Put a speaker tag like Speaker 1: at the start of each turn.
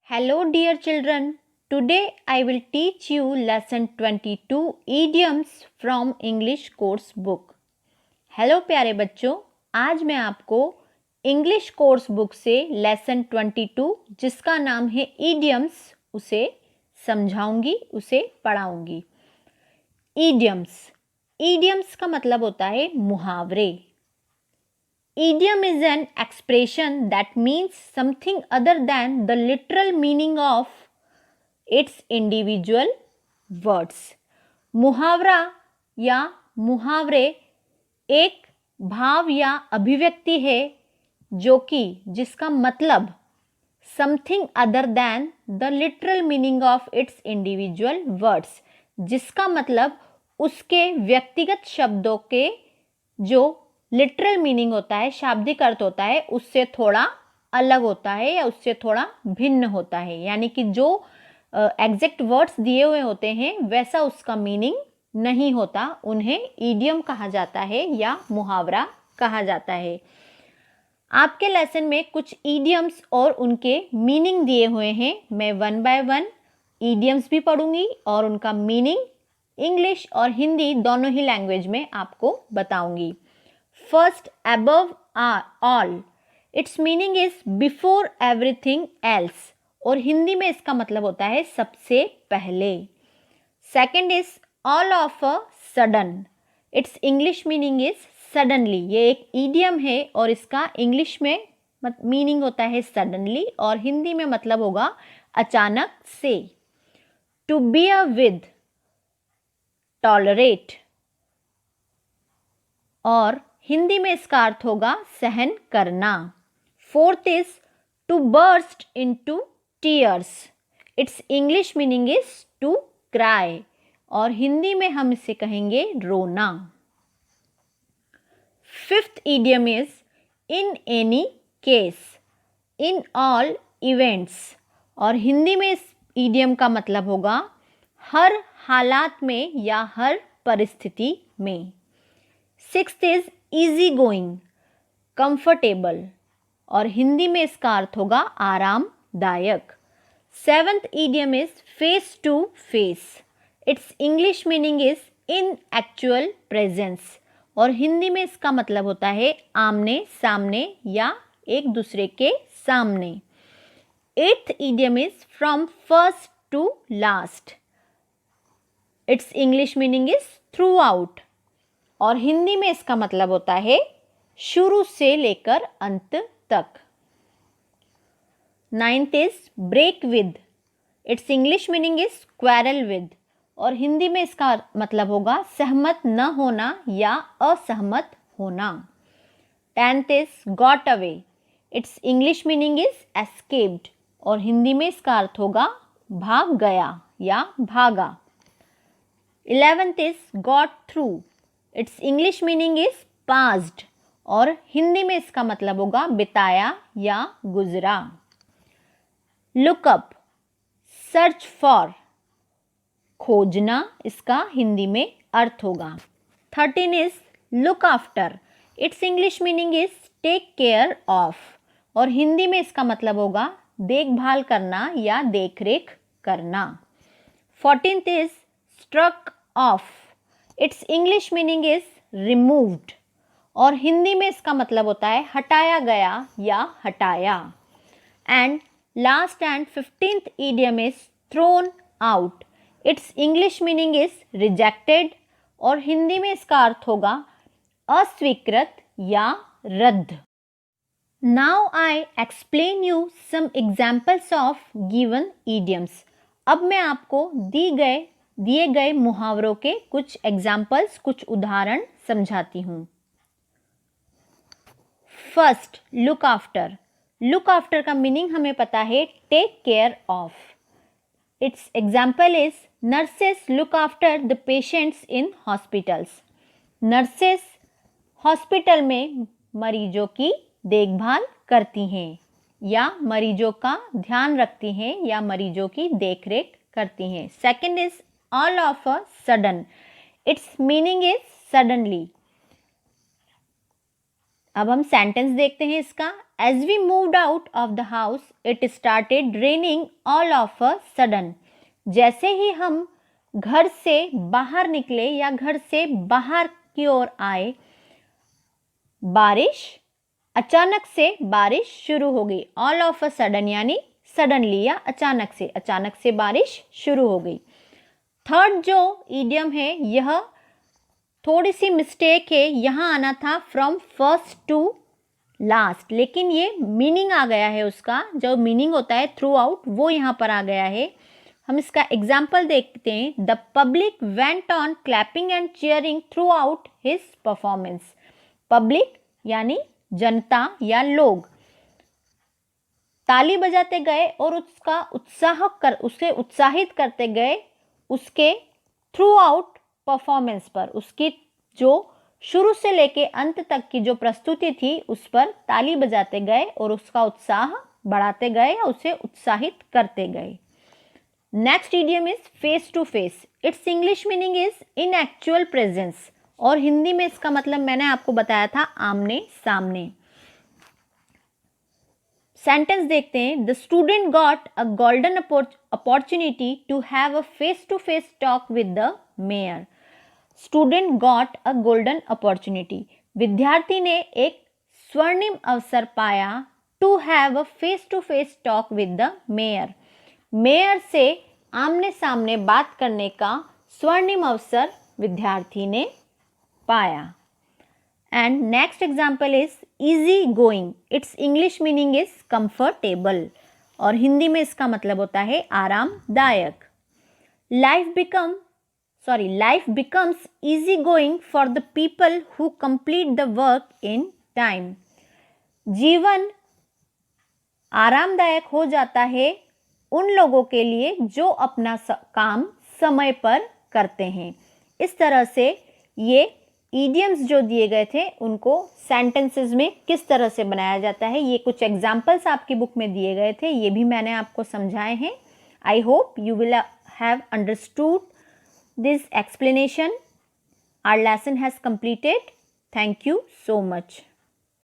Speaker 1: Hello dear children, today I will teach you lesson 22 idioms from English course book. Hello प्यारे बच्चों, आज मैं आपको इंग्लिश कोर्स बुक से लेसन 22 जिसका नाम है idioms उसे समझाऊंगी, उसे पढ़ाऊंगी. Idioms का मतलब होता है मुहावरे. Idiom is an expression that means something other than the literal meaning of its individual words. मुहावरा या मुहावरे एक भाव या अभिव्यक्ति है जो कि जिसका मतलब something other than the literal meaning of its individual words, जिसका मतलब उसके व्यक्तिगत शब्दों के जो लिटरल मीनिंग होता है, शाब्दिक अर्थ होता है, उससे थोड़ा अलग होता है या उससे थोड़ा भिन्न होता है. यानी कि जो एग्जैक्ट वर्ड्स दिए हुए होते हैं वैसा उसका मीनिंग नहीं होता, उन्हें ईडियम कहा जाता है या मुहावरा कहा जाता है. आपके लेसन में कुछ ईडियम्स और उनके मीनिंग दिए हुए हैं. मैं 1 बाय 1 ईडियम्स भी पढ़ूंगी और उनका मीनिंग इंग्लिश और हिंदी दोनों ही लैंग्वेज में आपको बताऊंगी. First, above all, its meaning is before everything else, और हिंदी में इसका मतलब होता है सबसे पहले. Second is all of a sudden, its English meaning is suddenly. ये एक idiom है और इसका इंग्लिश में मीनिंग होता है suddenly और हिंदी में मतलब होगा अचानक से. To bear with, tolerate, और हिंदी में इसका अर्थ होगा सहन करना. Fourth is to burst into tears, it's English meaning is to cry और हिंदी में हम इसे कहेंगे रोना. Fifth idiom is in any case, in all events और हिंदी में इस इडियम का मतलब होगा हर हालात में या हर परिस्थिति में. Sixth is easy going, comfortable और हिंदी में इसका अर्थ होगा आरामदायक. Seventh idiom is face to face, it's English meaning is in actual presence और हिंदी में इसका मतलब होता है आमने सामने या एक दूसरे के सामने. Eighth idiom is from first to last, it's English meaning is throughout और हिंदी में इसका मतलब होता है शुरू से लेकर अंत तक. Ninth is break with, it's English meaning is quarrel with और हिंदी में इसका मतलब होगा सहमत न होना या असहमत होना. Tenth is got away, it's English meaning is escaped और हिंदी में इसका अर्थ होगा भाग गया या भागा. 11th is got through, it's English meaning is passed और हिंदी में इसका मतलब होगा बिताया या गुजरा. लुकअप, सर्च फॉर, खोजना इसका हिंदी में अर्थ होगा. 13 is look after, it's English meaning is take care of और हिंदी में इसका मतलब होगा देखभाल करना या देखरेख करना. 14th is struck off, it's English meaning is removed और हिंदी में इसका मतलब होता है हटाया गया या हटाया. And last and 15th idiom is thrown out, it's English meaning is rejected और हिंदी में इसका अर्थ होगा अस्वीकृत या रद्द. Now I explain you some examples of given idioms. अब मैं आपको दिए गए मुहावरों के कुछ एग्जाम्पल्स, कुछ उदाहरण समझाती हूँ. First, look after. Look after का मीनिंग हमें पता है take care of. It's example is nurses look after the patients in hospitals. Nurses hospital में मरीजों की देखभाल करती हैं या मरीजों का ध्यान रखती हैं या मरीजों की देखरेख करती हैं. Second is all of a sudden, its meaning is suddenly. अब हम सेंटेंस देखते हैं इसका. As we moved out of the house, it started raining all of a sudden. जैसे ही हम घर से बाहर निकले या घर से बाहर की ओर आए, अचानक से बारिश शुरू हो गई. All of a sudden यानी सडनली या अचानक से बारिश शुरू हो गई. थर्ड जो ईडियम है यह थोड़ी सी मिस्टेक है, यहाँ आना था फ्रॉम फर्स्ट टू लास्ट, लेकिन ये मीनिंग आ गया है उसका, जो मीनिंग होता है थ्रू आउट वो यहाँ पर आ गया है. हम इसका एग्जाम्पल देखते हैं. The public went on clapping and cheering through out his performance. Public यानी जनता या लोग ताली बजाते गए और उसे उत्साहित करते गए उसके थ्रू आउट परफॉर्मेंस पर. उसकी जो शुरू से लेके अंत तक की जो प्रस्तुति थी उस पर ताली बजाते गए और उसका उत्साह बढ़ाते गए या उसे उत्साहित करते गए. Next idiom is face to face. It's English meaning is in actual presence और हिंदी में इसका मतलब मैंने आपको बताया था आमने सामने. सेंटेंस देखते हैं. The student got a golden opportunity to have a face to face talk with the mayor. Student got a golden opportunity. विद्यार्थी ने एक स्वर्णिम अवसर पाया to have a face to face talk with the mayor. Mayor से आमने सामने बात करने का स्वर्णिम अवसर विद्यार्थी ने पाया. And next example is easy going. It's English meaning is comfortable और हिंदी में इसका मतलब होता है आरामदायक. Life becomes easy going for the people who complete the work in time. जीवन आरामदायक हो जाता है उन लोगों के लिए जो अपना काम समय पर करते हैं. इस तरह से ये इडियम्स जो दिए गए थे उनको सेंटेंसेस में किस तरह से बनाया जाता है, ये कुछ एग्जाम्पल्स आपकी बुक में दिए गए थे, ये भी मैंने आपको समझाए हैं. I hope you will have understood this explanation. Our lesson has completed. Thank you so much.